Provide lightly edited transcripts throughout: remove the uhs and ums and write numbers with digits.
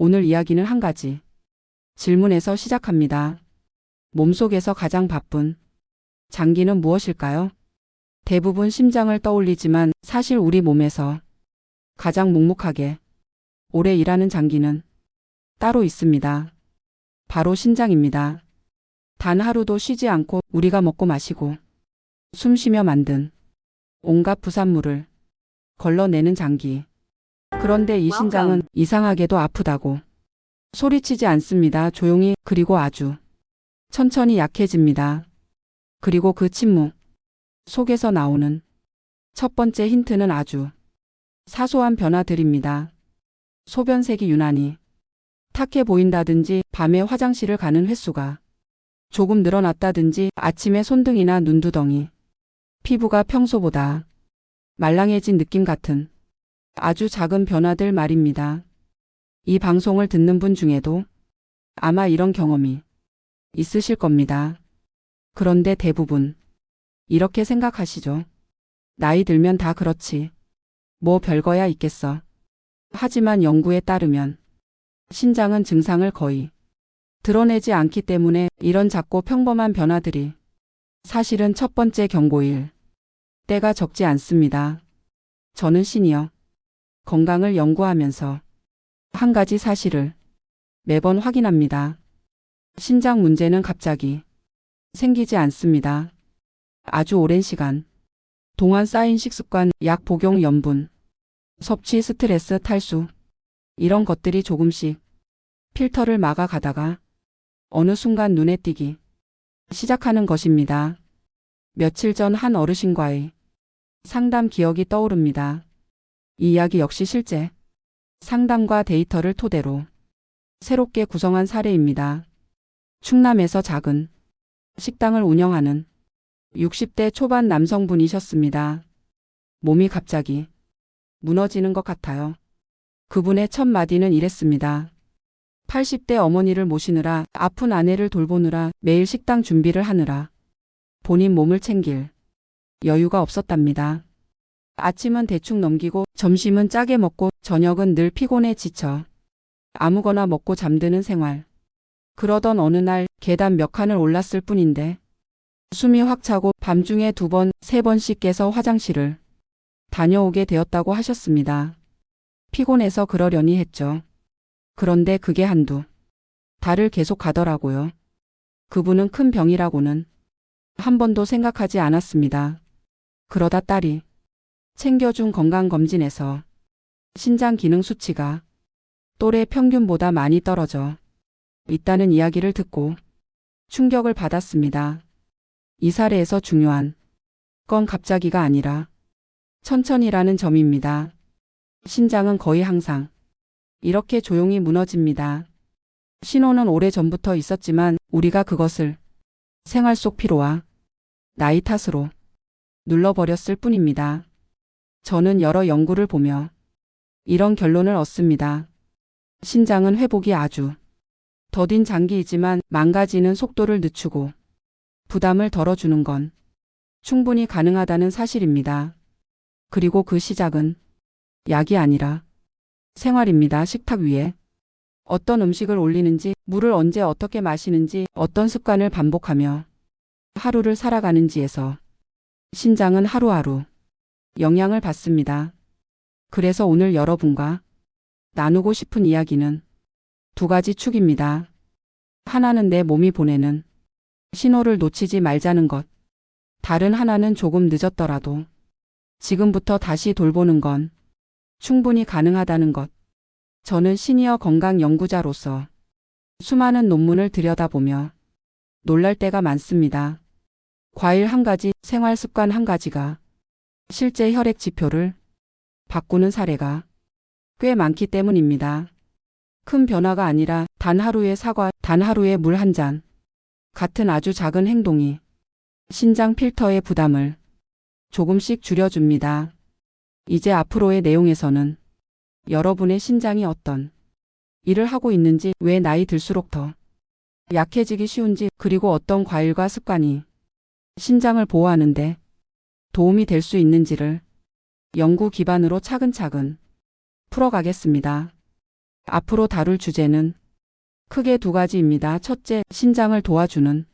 오늘 이야기는 한 가지 질문에서 시작합니다. 몸속에서 가장 바쁜 장기는 무엇일까요? 대부분 심장을 떠올리지만 사실 우리 몸에서 가장 묵묵하게 오래 일하는 장기는 따로 있습니다. 바로 신장입니다. 단 하루도 쉬지 않고 우리가 먹고 마시고 숨 쉬며 만든 온갖 부산물을 걸러내는 장기. 그런데 이 신장은 이상하게도 아프다고 소리치지 않습니다. 조용히, 그리고 아주 천천히 약해집니다. 그리고 그 침묵 속에서 나오는 첫 번째 힌트는 아주 사소한 변화들입니다. 소변색이 유난히 탁해 보인다든지, 밤에 화장실을 가는 횟수가 조금 늘어났다든지, 아침에 손등이나 눈두덩이 피부가 평소보다 말랑해진 느낌 같은 아주 작은 변화들 말입니다. 이 방송을 듣는 분 중에도 아마 이런 경험이 있으실 겁니다. 그런데 대부분 이렇게 생각하시죠. 나이 들면 다 그렇지. 뭐 별거야 있겠어. 하지만 연구에 따르면 신장은 증상을 거의 드러내지 않기 때문에 이런 작고 평범한 변화들이 사실은 첫 번째 경고일 때가 적지 않습니다. 저는 시니어 건강을 연구하면서 한 가지 사실을 매번 확인합니다. 신장 문제는 갑자기 생기지 않습니다. 아주 오랜 시간 동안 쌓인 식습관, 약 복용, 염분, 섭취, 스트레스, 탈수, 이런 것들이 조금씩 필터를 막아 가다가 어느 순간 눈에 띄기 시작하는 것입니다. 며칠 전 한 어르신과의 상담 기억이 떠오릅니다. 이 이야기 역시 실제 상담과 데이터를 토대로 새롭게 구성한 사례입니다. 충남에서 작은 식당을 운영하는 60대 초반 남성분이셨습니다. 몸이 갑자기 무너지는 것 같아요. 그분의 첫 마디는 이랬습니다. 80대 어머니를 모시느라, 아픈 아내를 돌보느라, 매일 식당 준비를 하느라 본인 몸을 챙길 여유가 없었답니다. 아침은 대충 넘기고 점심은 짜게 먹고 저녁은 늘 피곤해 지쳐 아무거나 먹고 잠드는 생활. 그러던 어느 날 계단 몇 칸을 올랐을 뿐인데 숨이 확 차고 밤중에 2번, 3번씩 깨서 화장실을 다녀오게 되었다고 하셨습니다. 피곤해서 그러려니 했죠. 그런데 그게 한두 달을 계속 가더라고요. 그분은 큰 병이라고는 한 번도 생각하지 않았습니다. 그러다 딸이 챙겨준 건강검진에서 신장 기능 수치가 또래 평균보다 많이 떨어져 있다는 이야기를 듣고 충격을 받았습니다. 이 사례에서 중요한 건 갑자기가 아니라 천천히라는 점입니다. 신장은 거의 항상 이렇게 조용히 무너집니다. 신호는 오래전부터 있었지만 우리가 그것을 생활 속 피로와 나이 탓으로 눌러버렸을 뿐입니다. 저는 여러 연구를 보며 이런 결론을 얻습니다. 신장은 회복이 아주 더딘 장기이지만 망가지는 속도를 늦추고 부담을 덜어주는 건 충분히 가능하다는 사실입니다. 그리고 그 시작은 약이 아니라 생활입니다. 식탁 위에 어떤 음식을 올리는지, 물을 언제 어떻게 마시는지, 어떤 습관을 반복하며 하루를 살아가는지에서 신장은 하루하루 영향을 받습니다. 그래서 오늘 여러분과 나누고 싶은 이야기는 2가지 축입니다. 하나는 내 몸이 보내는 신호를 놓치지 말자는 것. 다른 하나는 조금 늦었더라도 지금부터 다시 돌보는 건 충분히 가능하다는 것. 저는 시니어 건강 연구자로서 수많은 논문을 들여다보며 놀랄 때가 많습니다. 과일 한 가지, 생활 습관 한 가지가 실제 혈액 지표를 바꾸는 사례가 꽤 많기 때문입니다. 큰 변화가 아니라 단 하루의 사과, 단 하루의 물 한 잔 같은 아주 작은 행동이 신장 필터의 부담을 조금씩 줄여줍니다. 이제 앞으로의 내용에서는 여러분의 신장이 어떤 일을 하고 있는지, 왜 나이 들수록 더 약해지기 쉬운지, 그리고 어떤 과일과 습관이 신장을 보호하는데 도움이 될 수 있는지를 연구 기반으로 차근차근 풀어가겠습니다. 앞으로 다룰 주제는 크게 두 가지입니다. 첫째, 신장을 도와주는.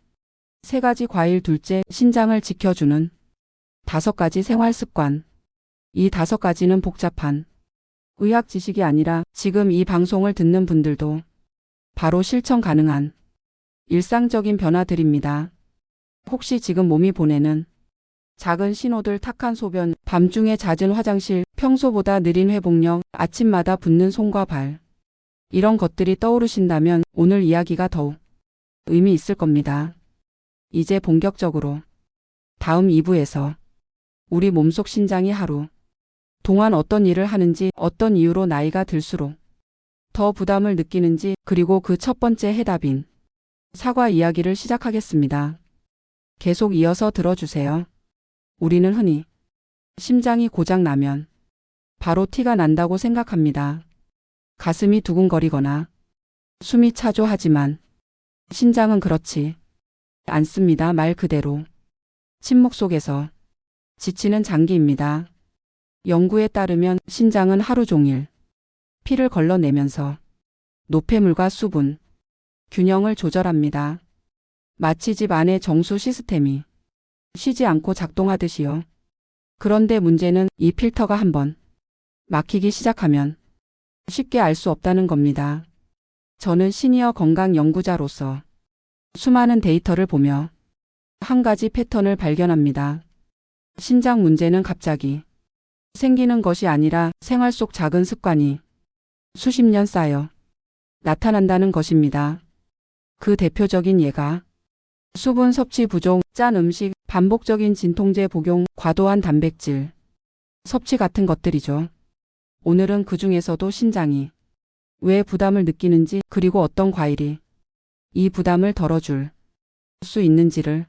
세 가지 과일. 둘째, 신장을 지켜주는. 5가지 생활 습관. 이 5가지는 복잡한 의학 지식이 아니라 지금 이 방송을 듣는 분들도 바로 실천 가능한 일상적인 변화들입니다. 혹시 지금 몸이 보내는 작은 신호들, 탁한 소변, 밤중에 잦은 화장실, 평소보다 느린 회복력, 아침마다 붓는 손과 발, 이런 것들이 떠오르신다면 오늘 이야기가 더욱 의미 있을 겁니다. 이제 본격적으로 다음 2부에서 우리 몸속 신장이 하루 동안 어떤 일을 하는지, 어떤 이유로 나이가 들수록 더 부담을 느끼는지, 그리고 그 첫 번째 해답인 사과 이야기를 시작하겠습니다. 계속 이어서 들어주세요. 우리는 흔히 심장이 고장 나면 바로 티가 난다고 생각합니다. 가슴이 두근거리거나 숨이 차죠. 하지만 신장은 그렇지 않습니다. 말 그대로 침묵 속에서 지치는 장기입니다. 연구에 따르면 신장은 하루 종일 피를 걸러내면서 노폐물과 수분, 균형을 조절합니다. 마치 집 안의 정수 시스템이 쉬지 않고 작동하듯이요. 그런데 문제는 이 필터가 한번 막히기 시작하면 쉽게 알 수 없다는 겁니다. 저는 시니어 건강 연구자로서 수많은 데이터를 보며 한 가지 패턴을 발견합니다. 신장 문제는 갑자기 생기는 것이 아니라 생활 속 작은 습관이 수십 년 쌓여 나타난다는 것입니다. 그 대표적인 예가 수분 섭취 부족, 짠 음식, 반복적인 진통제 복용, 과도한 단백질 섭취 같은 것들이죠. 오늘은 그 중에서도 신장이 왜 부담을 느끼는지, 그리고 어떤 과일이 이 부담을 덜어줄 수 있는지를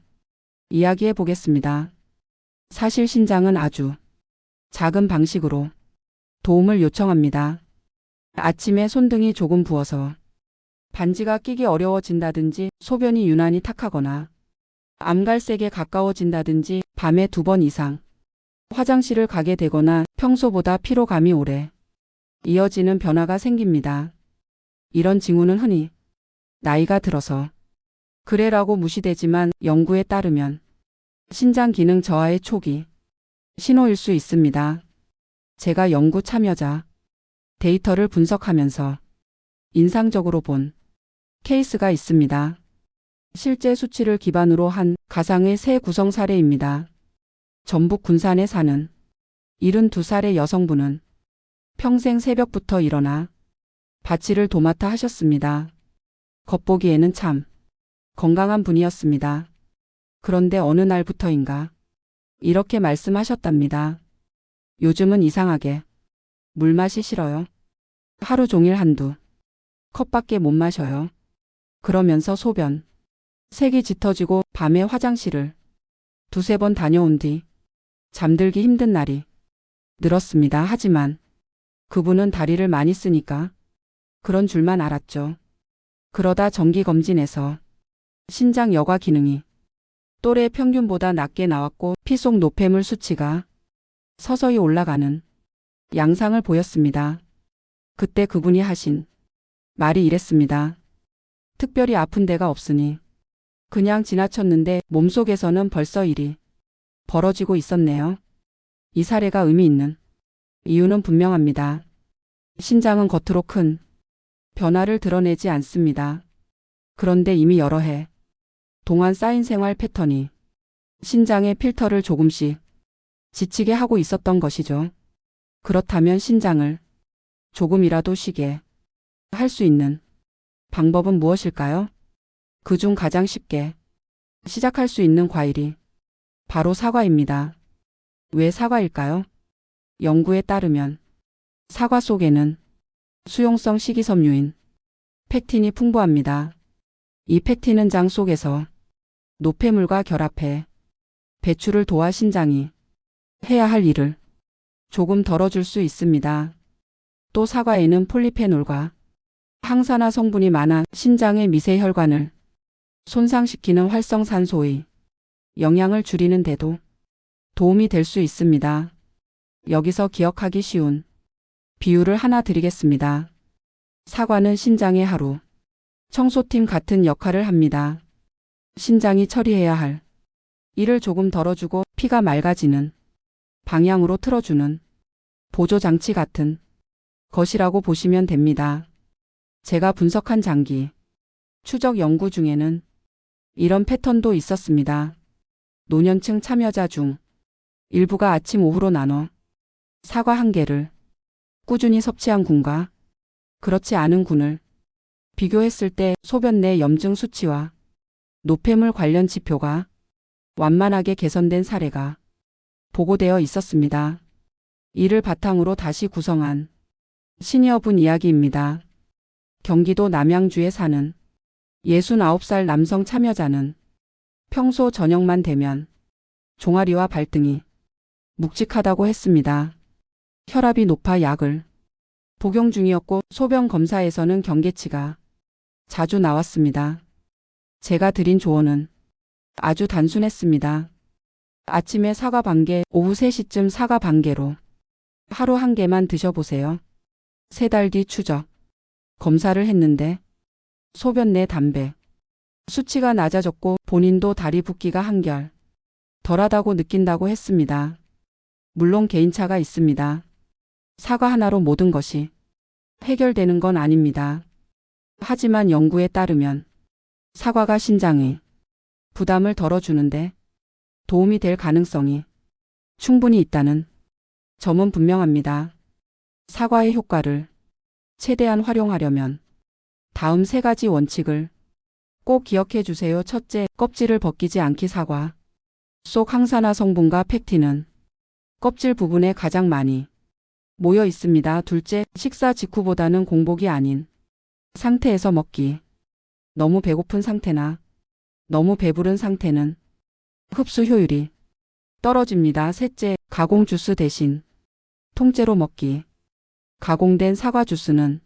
이야기해 보겠습니다. 사실 신장은 아주 작은 방식으로 도움을 요청합니다. 아침에 손등이 조금 부어서 반지가 끼기 어려워진다든지, 소변이 유난히 탁하거나 암갈색에 가까워진다든지, 밤에 2번 이상 화장실을 가게 되거나 평소보다 피로감이 오래 이어지는 변화가 생깁니다. 이런 징후는 흔히 나이가 들어서 그래라고 무시되지만 연구에 따르면 신장 기능 저하의 초기 신호일 수 있습니다. 제가 연구 참여자 데이터를 분석하면서 인상적으로 본 케이스가 있습니다. 실제 수치를 기반으로 한 가상의 세 구성 사례입니다. 전북 군산에 사는 72살의 여성분은 평생 새벽부터 일어나 밭일을 도맡아 하셨습니다. 겉보기에는 참 건강한 분이었습니다. 그런데 어느 날부터인가 이렇게 말씀하셨답니다. 요즘은 이상하게 물맛이 싫어요. 하루 종일 한두 컵밖에 못 마셔요. 그러면서 소변 색이 짙어지고 밤에 화장실을 2~3번 다녀온 뒤 잠들기 힘든 날이 늘었습니다. 하지만 그분은 다리를 많이 쓰니까 그런 줄만 알았죠. 그러다 정기검진에서 신장 여과 기능이 또래 평균보다 낮게 나왔고 피 속 노폐물 수치가 서서히 올라가는 양상을 보였습니다. 그때 그분이 하신 말이 이랬습니다. 특별히 아픈 데가 없으니 그냥 지나쳤는데 몸속에서는 벌써 일이 벌어지고 있었네요. 이 사례가 의미 있는 이유는 분명합니다. 신장은 겉으로 큰 변화를 드러내지 않습니다. 그런데 이미 여러 해 동안 쌓인 생활 패턴이 신장의 필터를 조금씩 지치게 하고 있었던 것이죠. 그렇다면 신장을 조금이라도 쉬게 할 수 있는 방법은 무엇일까요? 그중 가장 쉽게 시작할 수 있는 과일이 바로 사과입니다. 왜 사과일까요? 연구에 따르면 사과 속에는 수용성 식이섬유인 펙틴이 풍부합니다. 이 펙틴은 장 속에서 노폐물과 결합해 배출을 도와 신장이 해야 할 일을 조금 덜어줄 수 있습니다. 또 사과에는 폴리페놀과 항산화 성분이 많아 신장의 미세 혈관을 손상시키는 활성산소의 영향을 줄이는 데도 도움이 될 수 있습니다. 여기서 기억하기 쉬운 비유를 하나 드리겠습니다. 사과는 신장의 하루 청소팀 같은 역할을 합니다. 신장이 처리해야 할 일을 조금 덜어주고 피가 맑아지는 방향으로 틀어주는 보조장치 같은 것이라고 보시면 됩니다. 제가 분석한 장기 추적 연구 중에는 이런 패턴도 있었습니다. 노년층 참여자 중 일부가 아침 오후로 나눠 사과 한 개를 꾸준히 섭취한 군과 그렇지 않은 군을 비교했을 때 소변 내 염증 수치와 노폐물 관련 지표가 완만하게 개선된 사례가 보고되어 있었습니다. 이를 바탕으로 다시 구성한 시니어분 이야기입니다. 경기도 남양주에 사는 69살 남성 참여자는 평소 저녁만 되면 종아리와 발등이 묵직하다고 했습니다. 혈압이 높아 약을 복용 중이었고 소변 검사에서는 경계치가 자주 나왔습니다. 제가 드린 조언은 아주 단순했습니다. 아침에 사과 반 개, 오후 3시쯤 사과 반 개로 하루 한 개만 드셔보세요. 3달 뒤 추적 검사를 했는데 소변 내 담배 수치가 낮아졌고 본인도 다리 붓기가 한결 덜하다고 느낀다고 했습니다. 물론 개인차가 있습니다. 사과 하나로 모든 것이 해결되는 건 아닙니다. 하지만 연구에 따르면 사과가 신장의 부담을 덜어주는데 도움이 될 가능성이 충분히 있다는 점은 분명합니다. 사과의 효과를 최대한 활용하려면 다음 3가지 원칙을 꼭 기억해 주세요. 첫째, 껍질을 벗기지 않기. 사과 속 항산화 성분과 팩틴은 껍질 부분에 가장 많이 모여 있습니다. 둘째, 식사 직후보다는 공복이 아닌 상태에서 먹기. 너무 배고픈 상태나 너무 배부른 상태는 흡수 효율이 떨어집니다. 셋째, 가공 주스 대신 통째로 먹기. 가공된 사과 주스는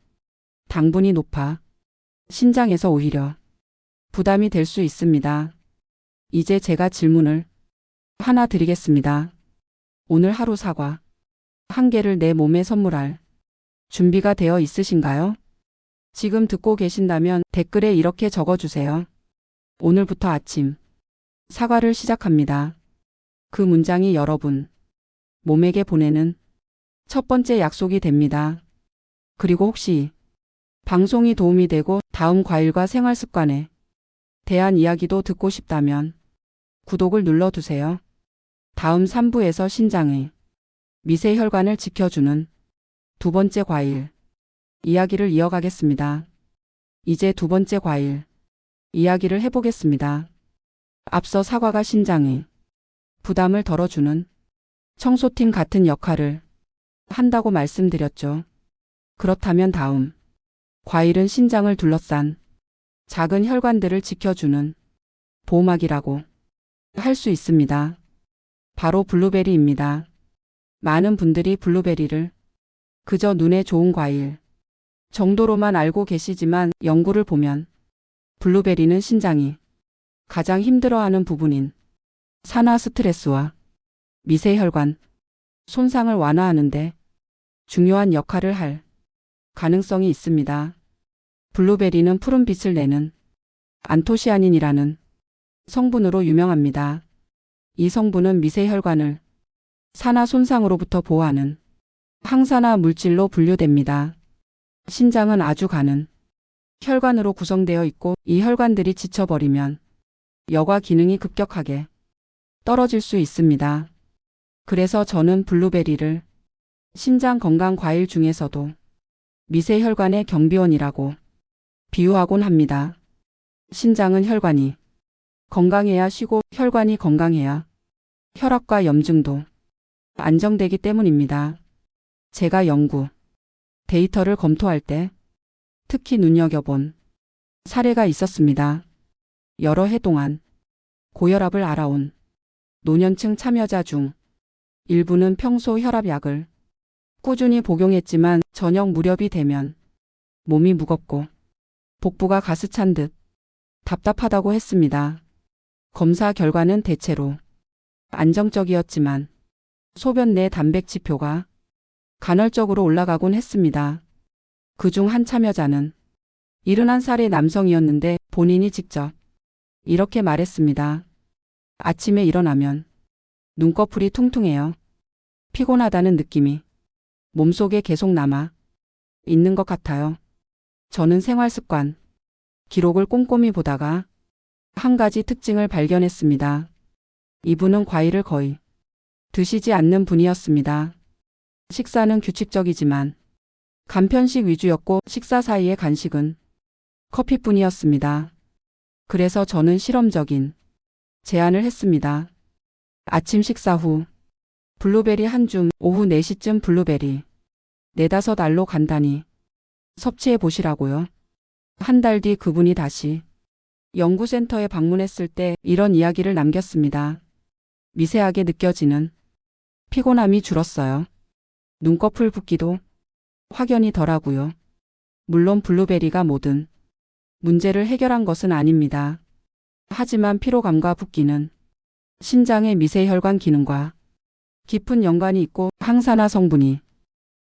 당분이 높아 신장에서 오히려 부담이 될 수 있습니다. 이제 제가 질문을 하나 드리겠습니다. 오늘 하루 사과 한 개를 내 몸에 선물할 준비가 되어 있으신가요? 지금 듣고 계신다면 댓글에 이렇게 적어주세요. 오늘부터 아침 사과를 시작합니다. 그 문장이 여러분 몸에게 보내는 첫 번째 약속이 됩니다. 그리고 혹시 방송이 도움이 되고 다음 과일과 생활 습관에 대한 이야기도 듣고 싶다면 구독을 눌러두세요. 다음 3부에서 신장의 미세 혈관을 지켜주는 두 번째 과일 이야기를 이어가겠습니다. 이제 두 번째 과일 이야기를 해보겠습니다. 앞서 사과가 신장의 부담을 덜어주는 청소팀 같은 역할을 한다고 말씀드렸죠. 그렇다면 다음 과일은 신장을 둘러싼 작은 혈관들을 지켜주는 보호막이라고 할 수 있습니다. 바로 블루베리입니다. 많은 분들이 블루베리를 그저 눈에 좋은 과일 정도로만 알고 계시지만 연구를 보면 블루베리는 신장이 가장 힘들어하는 부분인 산화 스트레스와 미세혈관 손상을 완화하는데 중요한 역할을 할 가능성이 있습니다. 블루베리는 푸른 빛을 내는 안토시아닌이라는 성분으로 유명합니다. 이 성분은 미세혈관을 산화 손상으로부터 보호하는 항산화 물질로 분류됩니다. 신장은 아주 가는 혈관으로 구성되어 있고 이 혈관들이 지쳐버리면 여과 기능이 급격하게 떨어질 수 있습니다. 그래서 저는 블루베리를 신장 건강 과일 중에서도 미세혈관의 경비원이라고 비유하곤 합니다. 신장은 혈관이 건강해야 쉬고 혈관이 건강해야 혈압과 염증도 안정되기 때문입니다. 제가 연구 데이터를 검토할 때 특히 눈여겨본 사례가 있었습니다. 여러 해 동안 고혈압을 앓아온 노년층 참여자 중 일부는 평소 혈압약을 꾸준히 복용했지만 저녁 무렵이 되면 몸이 무겁고 복부가 가스찬 듯 답답하다고 했습니다. 검사 결과는 대체로 안정적이었지만 소변 내 단백 지표가 간헐적으로 올라가곤 했습니다. 그중 한 참여자는 71살의 남성이었는데 본인이 직접 이렇게 말했습니다. 아침에 일어나면 눈꺼풀이 퉁퉁해요. 피곤하다는 느낌이 몸속에 계속 남아 있는 것 같아요. 저는 생활 습관 기록을 꼼꼼히 보다가 한 가지 특징을 발견했습니다. 이분은 과일을 거의 드시지 않는 분이었습니다. 식사는 규칙적이지만 간편식 위주였고 식사 사이의 간식은 커피뿐이었습니다. 그래서 저는 실험적인 제안을 했습니다. 아침 식사 후 블루베리 한 줌, 오후 4시쯤 블루베리 4-5알로 간단히 섭취해 보시라고요. 한 달 뒤 그분이 다시 연구센터에 방문했을 때 이런 이야기를 남겼습니다. 미세하게 느껴지는 피곤함이 줄었어요. 눈꺼풀 붓기도 확연히 덜하고요. 물론 블루베리가 모든 문제를 해결한 것은 아닙니다. 하지만 피로감과 붓기는 신장의 미세혈관 기능과 깊은 연관이 있고 항산화 성분이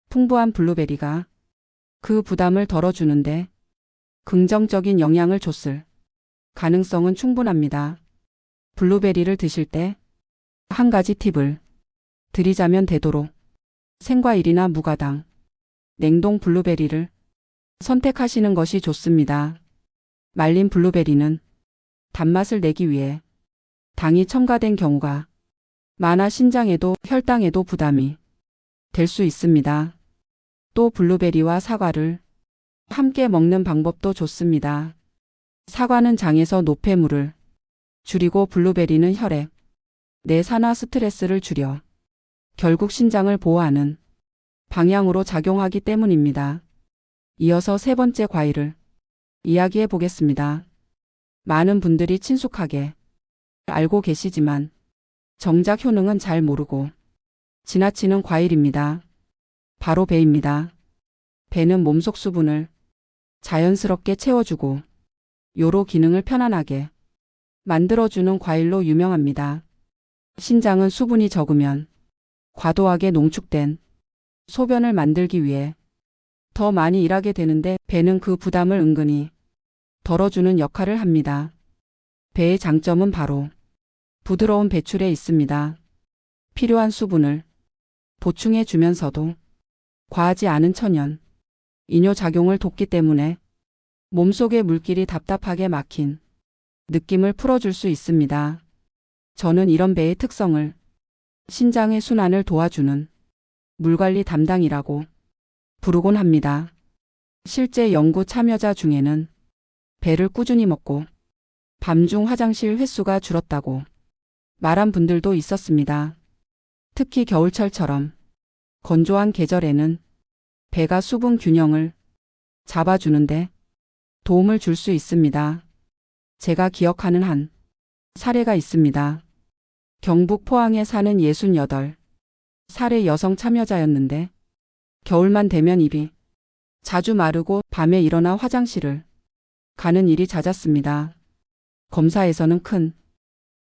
풍부한 블루베리가 그 부담을 덜어주는데 긍정적인 영향을 줬을 가능성은 충분합니다. 블루베리를 드실 때 한 가지 팁을 드리자면 되도록 생과일이나 무가당, 냉동 블루베리를 선택하시는 것이 좋습니다. 말린 블루베리는 단맛을 내기 위해 당이 첨가된 경우가 많아 신장에도 혈당에도 부담이 될 수 있습니다. 또 블루베리와 사과를 함께 먹는 방법도 좋습니다. 사과는 장에서 노폐물을 줄이고 블루베리는 혈액 내 산화 스트레스를 줄여 결국 신장을 보호하는 방향으로 작용하기 때문입니다. 이어서 세 번째 과일을 이야기해 보겠습니다. 많은 분들이 친숙하게 알고 계시지만 정작 효능은 잘 모르고 지나치는 과일입니다. 바로 배입니다. 배는 몸속 수분을 자연스럽게 채워주고 요로 기능을 편안하게 만들어주는 과일로 유명합니다. 신장은 수분이 적으면 과도하게 농축된 소변을 만들기 위해 더 많이 일하게 되는데 배는 그 부담을 은근히 덜어주는 역할을 합니다. 배의 장점은 바로 부드러운 배출에 있습니다. 필요한 수분을 보충해 주면서도 과하지 않은 천연 이뇨작용을 돕기 때문에 몸속의 물길이 답답하게 막힌 느낌을 풀어줄 수 있습니다. 저는 이런 배의 특성을 신장의 순환을 도와주는 물관리 담당이라고 부르곤 합니다. 실제 연구 참여자 중에는 배를 꾸준히 먹고 밤중 화장실 횟수가 줄었다고 말한 분들도 있었습니다. 특히 겨울철처럼 건조한 계절에는 배가 수분 균형을 잡아주는데 도움을 줄 수 있습니다. 제가 기억하는 한 사례가 있습니다. 경북 포항에 사는 68살의 여성 참여자였는데 겨울만 되면 입이 자주 마르고 밤에 일어나 화장실을 가는 일이 잦았습니다. 검사에서는 큰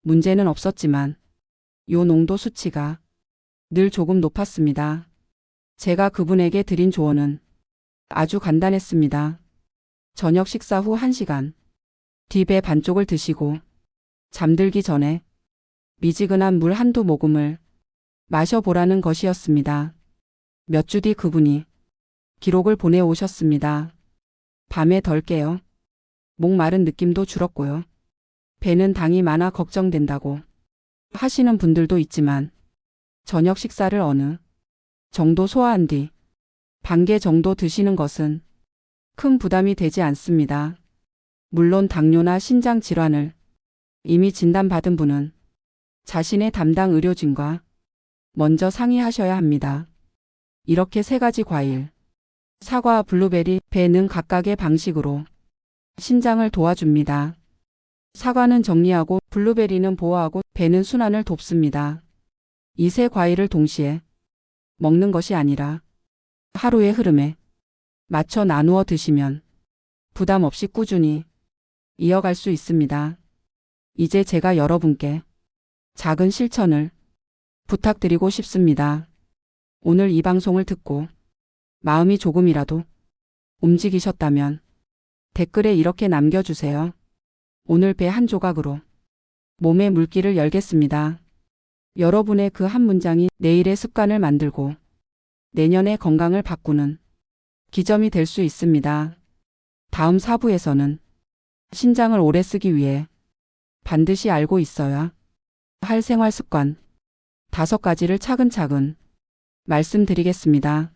문제는 없었지만 요 농도 수치가 늘 조금 높았습니다. 제가 그분에게 드린 조언은 아주 간단했습니다. 저녁 식사 후 1시간 뒤 배 반쪽을 드시고 잠들기 전에 미지근한 물 한두 모금을 마셔보라는 것이었습니다. 몇 주 뒤 그분이 기록을 보내오셨습니다. 밤에 덜 깨요. 목 마른 느낌도 줄었고요. 배는 당이 많아 걱정된다고 하시는 분들도 있지만 저녁 식사를 어느 정도 소화한 뒤 반개 정도 드시는 것은 큰 부담이 되지 않습니다. 물론 당뇨나 신장 질환을 이미 진단받은 분은 자신의 담당 의료진과 먼저 상의하셔야 합니다. 이렇게 세 가지 과일, 사과, 블루베리, 배는 각각의 방식으로 신장을 도와줍니다. 사과는 정리하고 블루베리는 보호하고 배는 순환을 돕습니다. 이 세 과일을 동시에 먹는 것이 아니라 하루의 흐름에 맞춰 나누어 드시면 부담 없이 꾸준히 이어갈 수 있습니다. 이제 제가 여러분께 작은 실천을 부탁드리고 싶습니다. 오늘 이 방송을 듣고 마음이 조금이라도 움직이셨다면 댓글에 이렇게 남겨주세요. 오늘 배 한 조각으로 몸의 물길을 열겠습니다. 여러분의 그 한 문장이 내일의 습관을 만들고 내년의 건강을 바꾸는 기점이 될 수 있습니다. 다음 4부에서는 신장을 오래 쓰기 위해 반드시 알고 있어야 할 생활 습관 5가지를 차근차근 말씀드리겠습니다.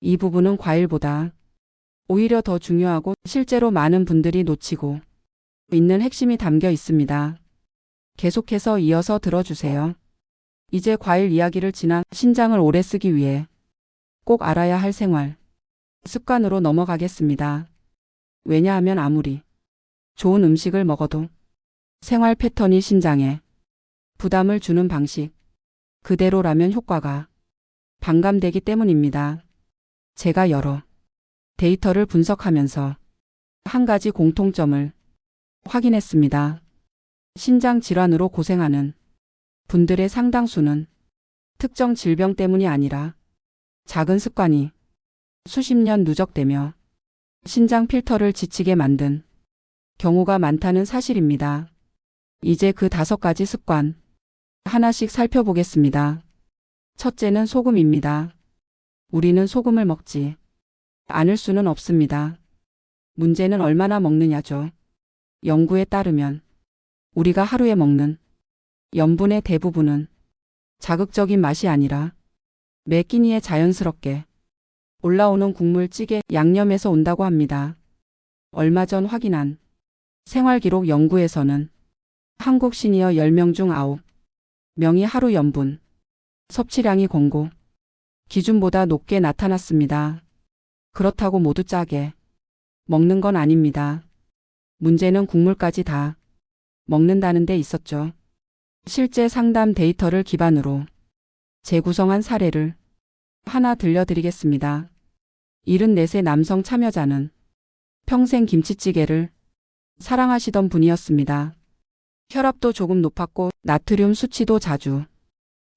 이 부분은 과일보다 오히려 더 중요하고 실제로 많은 분들이 놓치고 있는 핵심이 담겨 있습니다. 계속해서 이어서 들어주세요. 이제 과일 이야기를 지나 신장을 오래 쓰기 위해 꼭 알아야 할 생활 습관으로 넘어가겠습니다. 왜냐하면 아무리 좋은 음식을 먹어도 생활 패턴이 신장에 부담을 주는 방식 그대로라면 효과가 반감되기 때문입니다. 제가 여러 데이터를 분석하면서 한 가지 공통점을 확인했습니다. 신장 질환으로 고생하는 분들의 상당수는 특정 질병 때문이 아니라 작은 습관이 수십 년 누적되며 신장 필터를 지치게 만든 경우가 많다는 사실입니다. 이제 그 5가지 습관 하나씩 살펴보겠습니다. 첫째는 소금입니다. 우리는 소금을 먹지 않을 수는 없습니다. 문제는 얼마나 먹느냐죠. 연구에 따르면 우리가 하루에 먹는 염분의 대부분은 자극적인 맛이 아니라 매 끼니에 자연스럽게 올라오는 국물, 찌개, 양념에서 온다고 합니다. 얼마 전 확인한 생활기록 연구에서는 한국 시니어 10명 중 9명이 하루 염분 섭취량이 권고 기준보다 높게 나타났습니다. 그렇다고 모두 짜게 먹는 건 아닙니다. 문제는 국물까지 다 먹는다는 데 있었죠. 실제 상담 데이터를 기반으로 재구성한 사례를 하나 들려드리겠습니다. 74세 남성 참여자는 평생 김치찌개를 사랑하시던 분이었습니다. 혈압도 조금 높았고 나트륨 수치도 자주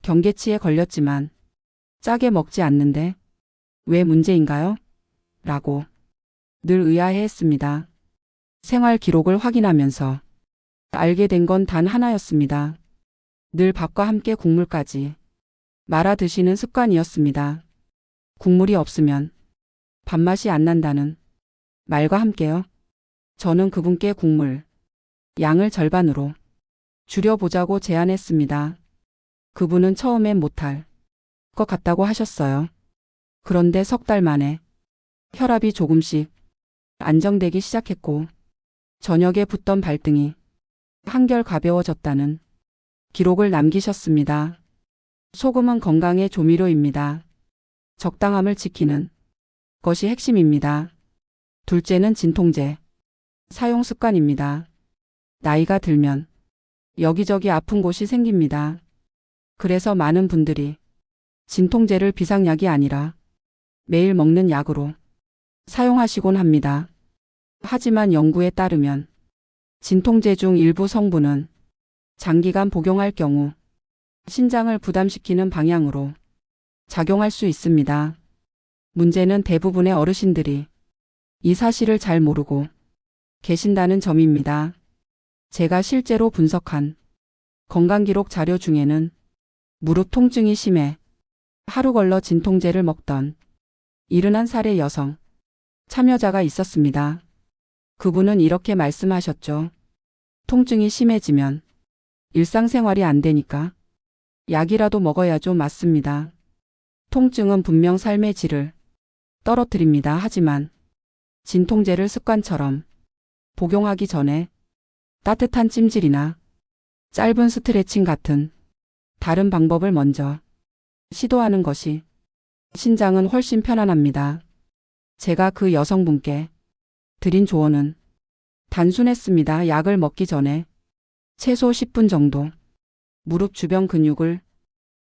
경계치에 걸렸지만 짜게 먹지 않는데 왜 문제인가요? 라고 늘 의아해했습니다. 생활 기록을 확인하면서 알게 된 건 단 하나였습니다. 늘 밥과 함께 국물까지 말아 드시는 습관이었습니다. 국물이 없으면 밥맛이 안 난다는 말과 함께요. 저는 그분께 국물 양을 절반으로 줄여보자고 제안했습니다. 그분은 처음엔 못할 것 같다고 하셨어요. 그런데 석 달 만에 혈압이 조금씩 안정되기 시작했고 저녁에 붓던 발등이 한결 가벼워졌다는 기록을 남기셨습니다. 소금은 건강의 조미료입니다. 적당함을 지키는 것이 핵심입니다. 둘째는 진통제 사용 습관입니다. 나이가 들면 여기저기 아픈 곳이 생깁니다. 그래서 많은 분들이 진통제를 비상약이 아니라 매일 먹는 약으로 사용하시곤 합니다. 하지만 연구에 따르면 진통제 중 일부 성분은 장기간 복용할 경우 신장을 부담시키는 방향으로 작용할 수 있습니다. 문제는 대부분의 어르신들이 이 사실을 잘 모르고 계신다는 점입니다. 제가 실제로 분석한 건강기록 자료 중에는 무릎 통증이 심해 하루 걸러 진통제를 먹던 71살의 여성 참여자가 있었습니다. 그분은 이렇게 말씀하셨죠. 통증이 심해지면 일상생활이 안 되니까 약이라도 먹어야죠. 맞습니다. 통증은 분명 삶의 질을 떨어뜨립니다. 하지만 진통제를 습관처럼 복용하기 전에 따뜻한 찜질이나 짧은 스트레칭 같은 다른 방법을 먼저 시도하는 것이 신장은 훨씬 편안합니다. 제가 그 여성분께 드린 조언은 단순했습니다. 약을 먹기 전에 최소 10분 정도 무릎 주변 근육을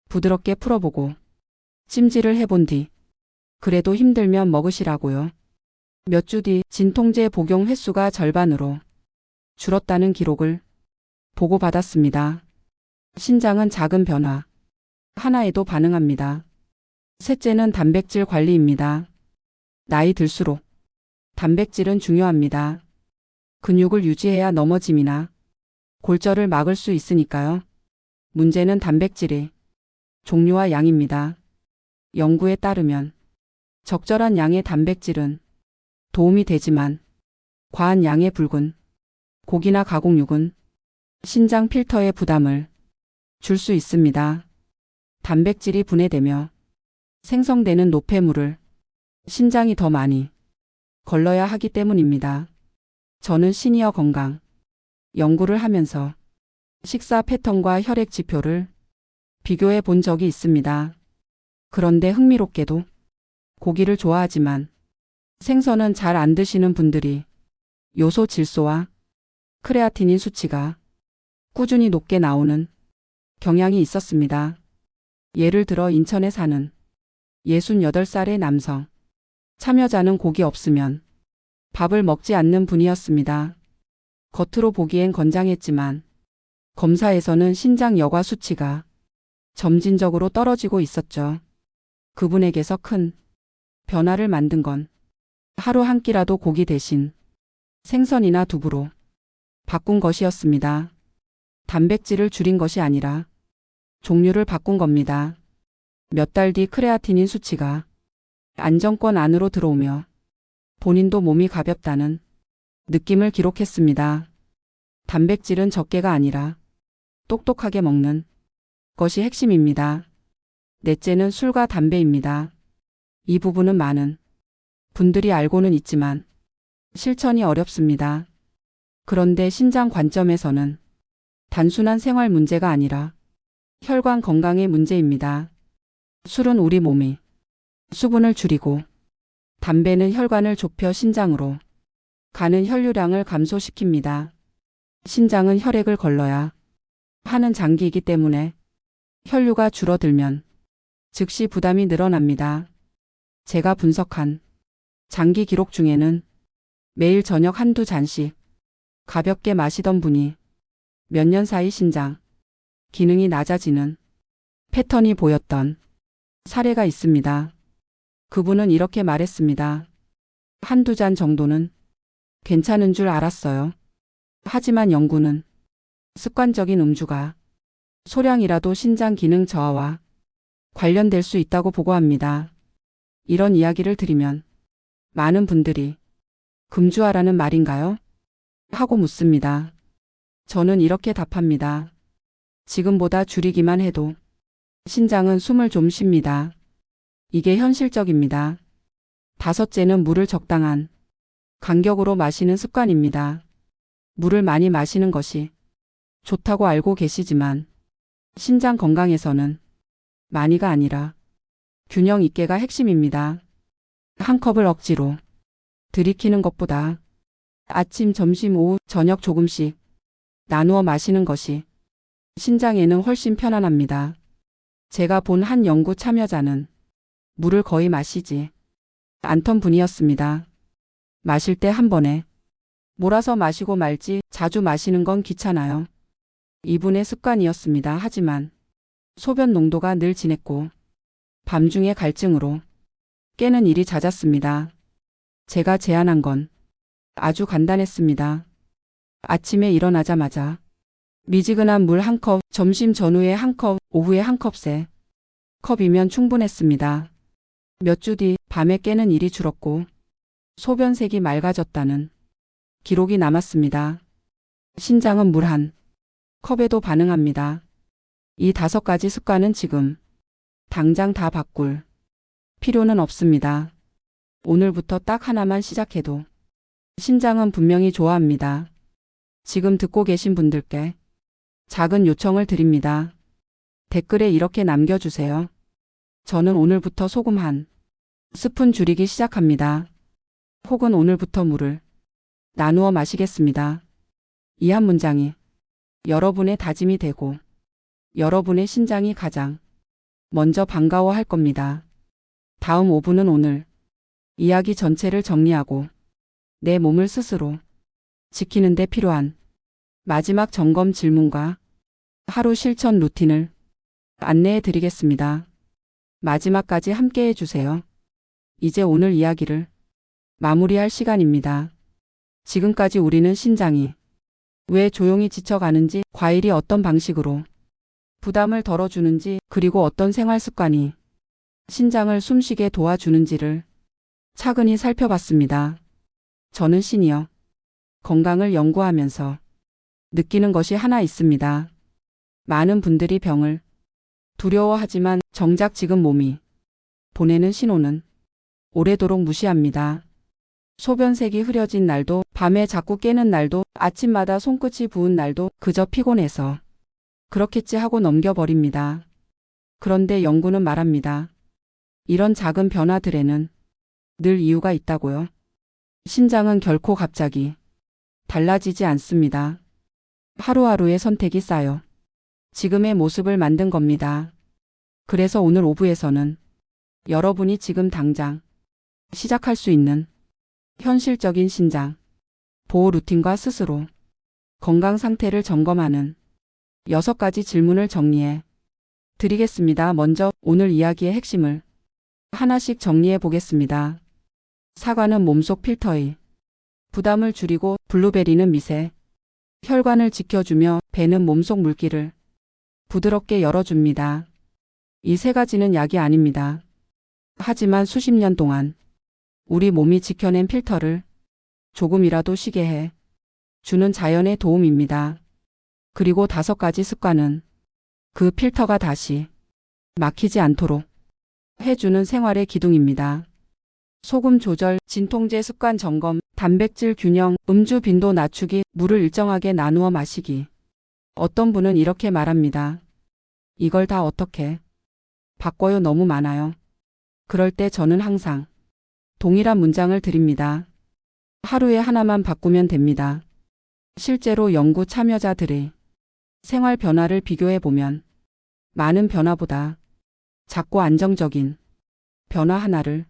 부드럽게 풀어보고 찜질을 해본 뒤 그래도 힘들면 먹으시라고요. 몇 주 뒤 진통제 복용 횟수가 절반으로 줄었다는 기록을 보고받았습니다. 신장은 작은 변화 하나에도 반응합니다. 셋째는 단백질 관리입니다. 나이 들수록 단백질은 중요합니다. 근육을 유지해야 넘어짐이나 골절을 막을 수 있으니까요. 문제는 단백질의 종류와 양입니다. 연구에 따르면 적절한 양의 단백질은 도움이 되지만 과한 양의 붉은 고기나 가공육은 신장 필터에 부담을 줄 수 있습니다. 단백질이 분해되며 생성되는 노폐물을 신장이 더 많이 걸러야 하기 때문입니다. 저는 시니어 건강 연구를 하면서 식사 패턴과 혈액 지표를 비교해 본 적이 있습니다. 그런데 흥미롭게도 고기를 좋아하지만 생선은 잘 안 드시는 분들이 요소 질소와 크레아티닌 수치가 꾸준히 높게 나오는 경향이 있었습니다. 예를 들어 인천에 사는 68살의 남성. 참여자는 고기 없으면 밥을 먹지 않는 분이었습니다. 겉으로 보기엔 건장했지만 검사에서는 신장 여과 수치가 점진적으로 떨어지고 있었죠. 그분에게서 큰 변화를 만든 건 하루 한 끼라도 고기 대신 생선이나 두부로 바꾼 것이었습니다. 단백질을 줄인 것이 아니라 종류를 바꾼 겁니다. 몇 달 뒤 크레아티닌 수치가 안정권 안으로 들어오며 본인도 몸이 가볍다는 느낌을 기록했습니다. 단백질은 적게가 아니라 똑똑하게 먹는 것이 핵심입니다. 넷째는 술과 담배입니다. 이 부분은 많은 분들이 알고는 있지만 실천이 어렵습니다. 그런데 신장 관점에서는 단순한 생활 문제가 아니라 혈관 건강의 문제입니다. 술은 우리 몸이 수분을 줄이고 담배는 혈관을 좁혀 신장으로 가는 혈류량을 감소시킵니다. 신장은 혈액을 걸러야 하는 장기이기 때문에 혈류가 줄어들면 즉시 부담이 늘어납니다. 제가 분석한 장기 기록 중에는 매일 저녁 한두 잔씩 가볍게 마시던 분이 몇 년 사이 신장 기능이 낮아지는 패턴이 보였던 사례가 있습니다. 그분은 이렇게 말했습니다. 한두 잔 정도는 괜찮은 줄 알았어요. 하지만 연구는 습관적인 음주가 소량이라도 신장 기능 저하와 관련될 수 있다고 보고합니다. 이런 이야기를 들으면 많은 분들이 금주하라는 말인가요? 하고 묻습니다. 저는 이렇게 답합니다. 지금보다 줄이기만 해도 신장은 숨을 좀 쉽니다. 이게 현실적입니다. 다섯째는 물을 적당한 간격으로 마시는 습관입니다. 물을 많이 마시는 것이 좋다고 알고 계시지만 신장 건강에서는 많이가 아니라 균형 있게가 핵심입니다. 한 컵을 억지로 들이키는 것보다 아침, 점심, 오후, 저녁 조금씩 나누어 마시는 것이 신장에는 훨씬 편안합니다. 제가 본 한 연구 참여자는 물을 거의 마시지 않던 분이었습니다. 마실 때 한 번에 몰아서 마시고 말지 자주 마시는 건 귀찮아요. 이분의 습관이었습니다. 하지만 소변 농도가 늘 진했고 밤중에 갈증으로 깨는 일이 잦았습니다. 제가 제안한 건 아주 간단했습니다. 아침에 일어나자마자 미지근한 물 한 컵, 점심 전후에 한 컵, 오후에 한 컵세 컵이면 충분했습니다. 몇 주 뒤 밤에 깨는 일이 줄었고 소변색이 맑아졌다는 기록이 남았습니다. 신장은 물 한 컵에도 반응합니다. 이 5가지 습관은 지금 당장 다 바꿀 필요는 없습니다. 오늘부터 딱 하나만 시작해도 신장은 분명히 좋아합니다. 지금 듣고 계신 분들께 작은 요청을 드립니다. 댓글에 이렇게 남겨주세요. 저는 오늘부터 소금 한 스푼 줄이기 시작합니다. 혹은 오늘부터 물을 나누어 마시겠습니다. 이 한 문장이 여러분의 다짐이 되고 여러분의 신장이 가장 먼저 반가워할 겁니다. 다음 5분은 오늘 이야기 전체를 정리하고 내 몸을 스스로 지키는 데 필요한 마지막 점검 질문과 하루 실천 루틴을 안내해 드리겠습니다. 마지막까지 함께 해주세요. 이제 오늘 이야기를 마무리할 시간입니다. 지금까지 우리는 신장이 왜 조용히 지쳐가는지, 과일이 어떤 방식으로 부담을 덜어주는지, 그리고 어떤 생활 습관이 신장을 숨쉬게 도와주는지를 차근히 살펴봤습니다. 저는 시니어 건강을 연구하면서 느끼는 것이 하나 있습니다. 많은 분들이 병을 두려워하지만 정작 지금 몸이 보내는 신호는 오래도록 무시합니다. 소변색이 흐려진 날도, 밤에 자꾸 깨는 날도, 아침마다 손끝이 부은 날도 그저 피곤해서 그렇겠지 하고 넘겨버립니다. 그런데 연구는 말합니다. 이런 작은 변화들에는 늘 이유가 있다고요. 신장은 결코 갑자기 달라지지 않습니다. 하루하루의 선택이 쌓여 지금의 모습을 만든 겁니다. 그래서 오늘 오후에서는 여러분이 지금 당장 시작할 수 있는 현실적인 신장 보호 루틴과 스스로 건강 상태를 점검하는 6가지 질문을 정리해 드리겠습니다. 먼저 오늘 이야기의 핵심을 하나씩 정리해 보겠습니다. 사과는 몸속 필터의 부담을 줄이고, 블루베리는 미세 혈관을 지켜주며, 배는 몸속 물기를 부드럽게 열어줍니다. 이 3가지는 약이 아닙니다. 하지만 수십 년 동안 우리 몸이 지켜낸 필터를 조금이라도 쉬게 해 주는 자연의 도움입니다. 그리고 5가지 습관은 그 필터가 다시 막히지 않도록 해주는 생활의 기둥입니다. 소금 조절, 진통제 습관 점검, 단백질 균형, 음주 빈도 낮추기, 물을 일정하게 나누어 마시기. 어떤 분은 이렇게 말합니다. 이걸 다 어떻게 바꿔요? 너무 많아요. 그럴 때 저는 항상 동일한 문장을 드립니다. 하루에 하나만 바꾸면 됩니다. 실제로 연구 참여자들의 생활 변화를 비교해 보면 많은 변화보다 작고 안정적인 변화 하나를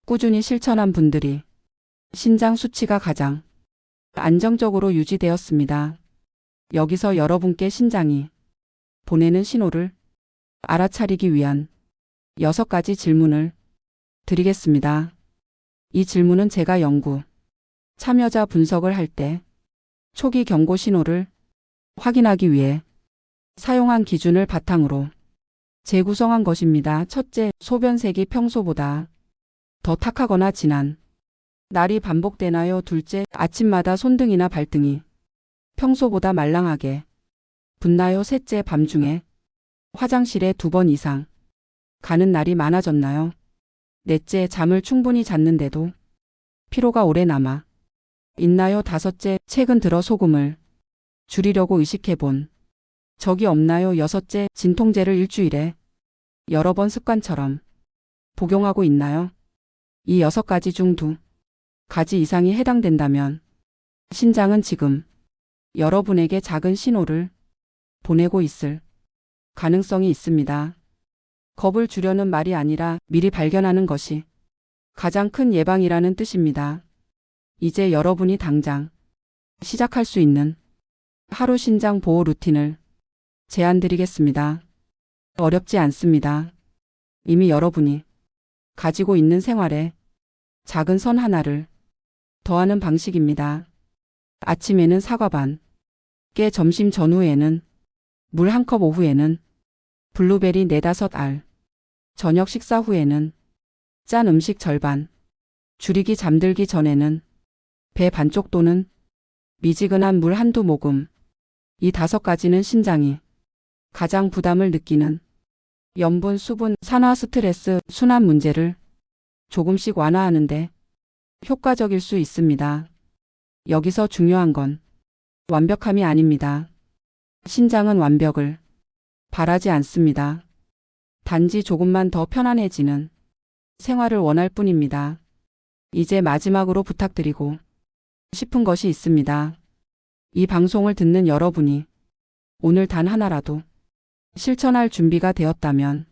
꾸준히 실천한 분들이 신장 수치가 가장 안정적으로 유지되었습니다. 여기서 여러분께 신장이 보내는 신호를 알아차리기 위한 6가지 질문을 드리겠습니다. 이 질문은 제가 연구 참여자 분석을 할 때 초기 경고 신호를 확인하기 위해 사용한 기준을 바탕으로 재구성한 것입니다. 첫째, 소변색이 평소보다 더 탁하거나 진한 날이 반복되나요? 둘째, 아침마다 손등이나 발등이 평소보다 말랑하게 붓나요? 셋째, 밤중에 화장실에 2번 이상 가는 날이 많아졌나요? 넷째, 잠을 충분히 잤는데도 피로가 오래 남아 있나요? 다섯째, 최근 들어 소금을 줄이려고 의식해본 적이 없나요? 여섯째, 진통제를 일주일에 여러 번 습관처럼 복용하고 있나요? 이 6가지 중 2가지 이상이 해당된다면 신장은 지금 여러분에게 작은 신호를 보내고 있을 가능성이 있습니다. 겁을 주려는 말이 아니라 미리 발견하는 것이 가장 큰 예방이라는 뜻입니다. 이제 여러분이 당장 시작할 수 있는 하루 신장 보호 루틴을 제안드리겠습니다. 어렵지 않습니다. 이미 여러분이 가지고 있는 생활에 작은 선 하나를 더하는 방식입니다. 아침에는 사과 반 깨, 점심 전후에는 물 1컵, 오후에는 블루베리 4-5알, 저녁 식사 후에는 짠 음식 절반, 줄이기 잠들기 전에는 배 반쪽 또는 미지근한 물 1-2모금. 이 5가지는 신장이 가장 부담을 느끼는 염분, 수분, 산화, 스트레스, 순환 문제를 조금씩 완화하는데 효과적일 수 있습니다. 여기서 중요한 건 완벽함이 아닙니다. 신장은 완벽을 바라지 않습니다. 단지 조금만 더 편안해지는 생활을 원할 뿐입니다. 이제 마지막으로 부탁드리고 싶은 것이 있습니다. 이 방송을 듣는 여러분이 오늘 단 하나라도 실천할 준비가 되었다면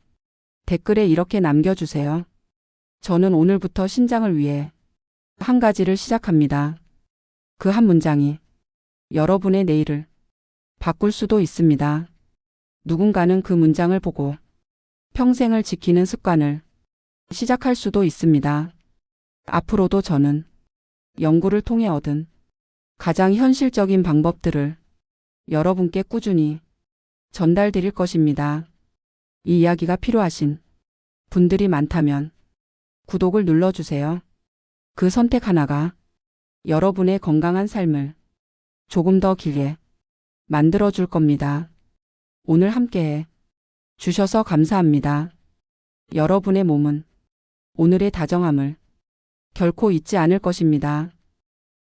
댓글에 이렇게 남겨주세요. 저는 오늘부터 신장을 위해 한 가지를 시작합니다. 그 한 문장이 여러분의 내일을 바꿀 수도 있습니다. 누군가는 그 문장을 보고 평생을 지키는 습관을 시작할 수도 있습니다. 앞으로도 저는 연구를 통해 얻은 가장 현실적인 방법들을 여러분께 꾸준히 전달드릴 것입니다. 이 이야기가 필요하신 분들이 많다면 구독을 눌러주세요. 그 선택 하나가 여러분의 건강한 삶을 조금 더 길게 만들어줄 겁니다. 오늘 함께해 주셔서 감사합니다. 여러분의 몸은 오늘의 다정함을 결코 잊지 않을 것입니다.